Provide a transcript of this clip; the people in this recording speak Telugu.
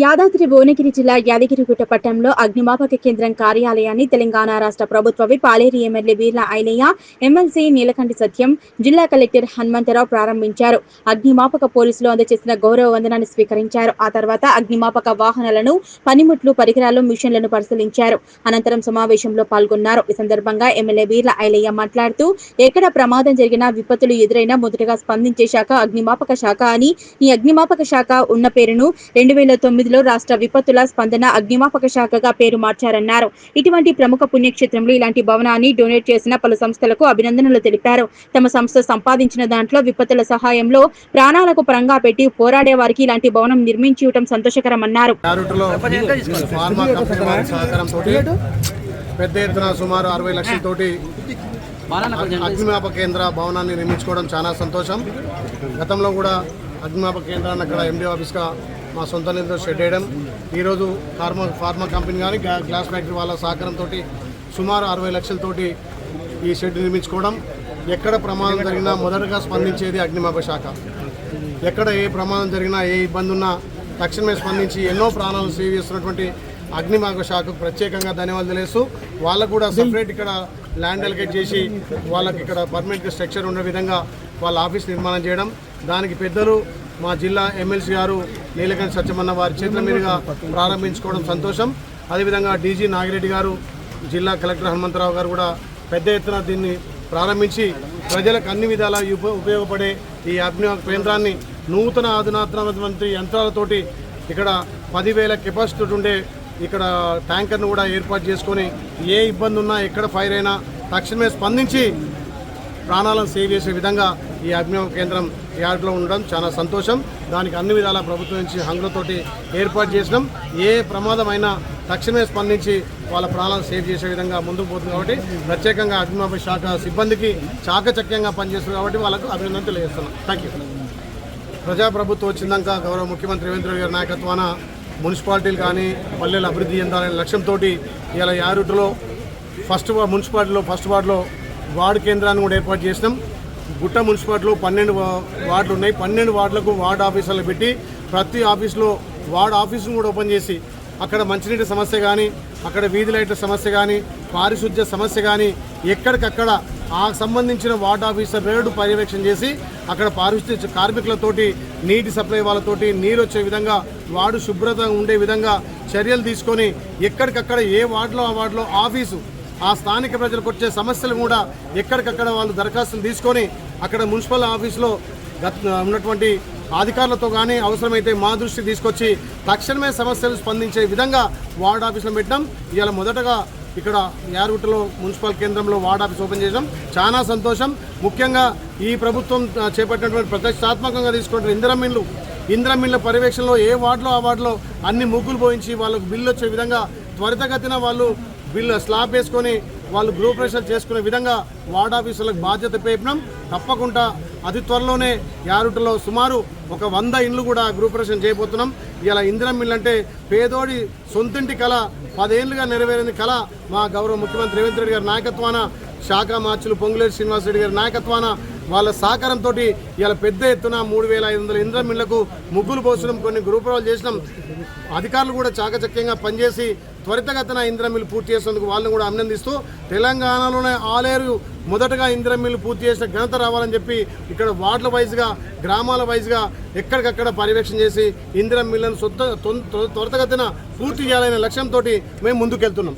యాదాద్రి భువనగిరి జిల్లా యాదగిరిగుట్ట పట్టణంలో అగ్నిమాపక కేంద్రం కార్యాలయాన్ని తెలంగాణ రాష్ట్ర ప్రభుత్వ పాలేరు ఎమ్మెల్యే వీర్ల ఐలయ్య, ఎమ్మెల్సీ నీలకంఠి సత్యం, జిల్లా కలెక్టర్ హనుమంతరావు ప్రారంభించారు. అగ్నిమాపక పోలీసులు అందజేసిన గౌరవ వందనాన్ని స్వీకరించారు. ఆ తర్వాత అగ్నిమాపక వాహనాలను, పనిముట్లు, పరికరాలు, మిషన్లను పరిశీలించారు. అనంతరం సమావేశంలో పాల్గొన్నారు. ఈ సందర్భంగా ఎమ్మెల్యే వీర్ల ఐలయ్య మాట్లాడుతూ, ఎక్కడ ప్రమాదం జరిగినా, విపత్తులు ఎదురైనా మొదటగా స్పందించే శాఖ అగ్నిమాపక శాఖ అని, ఈ అగ్నిమాపక శాఖ ఉన్న పేరును 2009లో రాష్ట్ర విపత్తుల స్పందన అగ్నిమాపక శాఖగా పేరు మార్చారన్నారు. ఇటువంటి ప్రముఖ పుణ్యక్షేత్రంలో ఇలాంటి భవనాన్ని డొనేట్ చేసిన పలు సంస్థలకు అభినందనలు తెలిపారు. తమ సంస్థ సంపాదించిన దాంట్లో విపత్తుల సహాయంలో ప్రాణాలకు పరంగా పెట్టి పోరాడే వారికి ఇలాంటి భవనం నిర్మించడం సంతోషకరమన్నారు. పెద్ద ఎత్తున సుమారు 60 లక్షలతోటి అగ్నిమాపక కేంద్ర భవనాన్ని నిర్మించుకోవడం చాలా సంతోషం. గతంలో కూడా అగ్నిమాపక కేంద్రాన్ని అక్కడ ఎండీ ఆఫీస్గా మా సొంత నిధులతో షెడ్ వేయడం, ఈరోజు ఫార్మా కంపెనీ కానీ గ్లాస్ ఫ్యాక్టరీ వాళ్ళ సహకారంతో సుమారు 60 లక్షలతోటి ఈ షెడ్ నిర్మించుకోవడం. ఎక్కడ ప్రమాదం జరిగినా మొదటగా స్పందించేది అగ్నిమాపక శాఖ. ఎక్కడ ఏ ప్రమాదం జరిగినా, ఏ ఇబ్బంది ఉన్నా తక్షణమే స్పందించి ఎన్నో ప్రాణాలు సేవ్ చేస్తున్నటువంటి అగ్నిమాపక శాఖకు ప్రత్యేకంగా ధన్యవాదాలు తెలుస్తూ, వాళ్ళకు కూడా సపరేట్ ఇక్కడ ల్యాండ్ అలొకేట్ చేసి వాళ్ళకి ఇక్కడ పర్మనెంట్ స్ట్రక్చర్ ఉండే విధంగా వాళ్ళ ఆఫీస్ నిర్మాణం చేయడం, దానికి పెద్దలు మా జిల్లా ఎమ్మెల్సీ గారు నీలకంఠి సత్యమన్న వారి చేతుల మీదుగా ప్రారంభించుకోవడం సంతోషం. అదేవిధంగా డీజీ నాగిరెడ్డి గారు, జిల్లా కలెక్టర్ హనుమంతరావు గారు కూడా పెద్ద ఎత్తున దీన్ని ప్రారంభించి ప్రజలకు అన్ని విధాలా ఉపయోగపడే ఈ అగ్నిమాపక కేంద్రాన్ని నూతన అధునాతనటువంటి యంత్రాలతోటి ఇక్కడ 10,000 కెపాసిటీ ఉండే ఇక్కడ ట్యాంకర్ను కూడా ఏర్పాటు చేసుకొని ఏ ఇబ్బంది ఉన్నా, ఎక్కడ ఫైర్ అయినా తక్షణమే స్పందించి ప్రాణాలను సేవ్ చేసే విధంగా ఈ అగ్నిమాపక కేంద్రం యార్డ్లో ఉండడం చాలా సంతోషం. దానికి అన్ని విధాల ప్రభుత్వం నుంచి హంగులతోటి ఏర్పాటు చేసినాం. ఏ ప్రమాదమైనా తక్షణమే స్పందించి వాళ్ళ ప్రాణాలను సేవ్ చేసే విధంగా ముందుకు పోతుంది కాబట్టి ప్రత్యేకంగా అగ్నిమాపక శాఖ సిబ్బందికి చాకచక్యంగా పనిచేస్తుంది కాబట్టి వాళ్ళకు అభినందన తెలియజేస్తున్నాం. Thank you. ప్రజాప్రభుత్వం వచ్చిందాక గౌరవ ముఖ్యమంత్రి రేవంత్ రెడ్డి గారి నాయకత్వాన మున్సిపాలిటీలు కానీ పల్లెలు అభివృద్ధి చెందాలనే లక్ష్యంతో ఇలా యారుట్లో మున్సిపాలిటీలో ఫస్ట్ వార్డులో వార్డు కేంద్రాన్ని కూడా ఏర్పాటు చేసినాం. గుట్ట మున్సిపాలిటీలో 12 వార్డులు ఉన్నాయి. 12 వార్డులకు వార్డు ఆఫీసులు పెట్టి ప్రతి ఆఫీసులో వార్డు ఆఫీసును కూడా ఓపెన్ చేసి అక్కడ మంచినీటి సమస్య కానీ, అక్కడ వీధి లైట్ల సమస్య కానీ, పారిశుద్ధ్య సమస్య కానీ ఎక్కడికక్కడ ఆ సంబంధించిన వార్డు ఆఫీసర్ రేడు పర్యవేక్షణ చేసి అక్కడ పారిశుద్ధ్య కార్మికులతోటి, నీటి సప్లై వాళ్ళతోటి నీరు వచ్చే విధంగా, వార్డు శుభ్రత ఉండే విధంగా చర్యలు తీసుకొని ఎక్కడికక్కడ ఏ వార్డులో ఆ వార్డులో ఆఫీసు ఆ స్థానిక ప్రజలకు వచ్చే సమస్యలు కూడా ఎక్కడికక్కడ వాళ్ళు దరఖాస్తులు తీసుకొని అక్కడ మున్సిపల్ ఆఫీసులో ఉన్నటువంటి అధికారులతో కానీ అవసరమైతే మా దృష్టికి తీసుకొచ్చి తక్షణమే సమస్యలు స్పందించే విధంగా వార్డు ఆఫీసులో పెట్టాం. ఇవాళ మొదటగా ఇక్కడ యారుగుట్టలో మున్సిపల్ కేంద్రంలో వార్డు ఆఫీస్ ఓపెన్ చేసాం. చాలా సంతోషం. ముఖ్యంగా ఈ ప్రభుత్వం చేపట్టినటువంటి ప్రతిష్టాత్మకంగా తీసుకుంటున్న ఇందిరమిన్ల పర్యవేక్షణలో ఏ వార్డులో ఆ వార్డులో అన్ని ముగ్గులు పోయించి వాళ్ళకు బిల్లు వచ్చే విధంగా త్వరితగతిన వాళ్ళు బిల్లు స్లాబ్ వేసుకొని వాళ్ళు గృహప్రవేశాలు చేసుకునే విధంగా వార్డ్ ఆఫీసులకు బాధ్యత పేపినాం. తప్పకుండా అతి త్వరలోనే యారుటలో సుమారు ఒక 100 ఇండ్లు కూడా గృహప్రవేశం చేయబోతున్నాం. ఇలా ఇందిరమ్మ ఇల్లు అంటే పేదోడి సొంతింటి కళ 10 ఏళ్లుగా నెరవేరింది కళ మా గౌరవ ముఖ్యమంత్రి రేవంత్ రెడ్డి గారి నాయకత్వాన, శాఖ మార్చులు పొంగులేటి శ్రీనివాసరెడ్డి గారి నాయకత్వాన వాళ్ళ సహకారంతో ఇలా పెద్ద ఎత్తున 3,500 ఇందిరమ్మ ఇళ్లకు ముగ్గులు పోసడం, కొన్ని గృహప్రవేశాలు చేసినాం. అధికారులు కూడా చాకచక్యంగా పనిచేసి త్వరితగతిన ఇందిరమ్మ పూర్తి చేసేందుకు వాళ్ళని కూడా అభినందిస్తూ తెలంగాణలోనే ఆలేరు మొదటగా ఇందిరమ్మ పూర్తి చేసిన ఘనత రావాలని చెప్పి ఇక్కడ వార్డుల వైజ్గా, గ్రామాల వైజ్గా ఎక్కడికక్కడ పర్యవేక్షణ చేసి ఇందిరమ్మలను త్వరితగతిన పూర్తి చేయాలనే లక్ష్యంతో మేము ముందుకెళ్తున్నాం.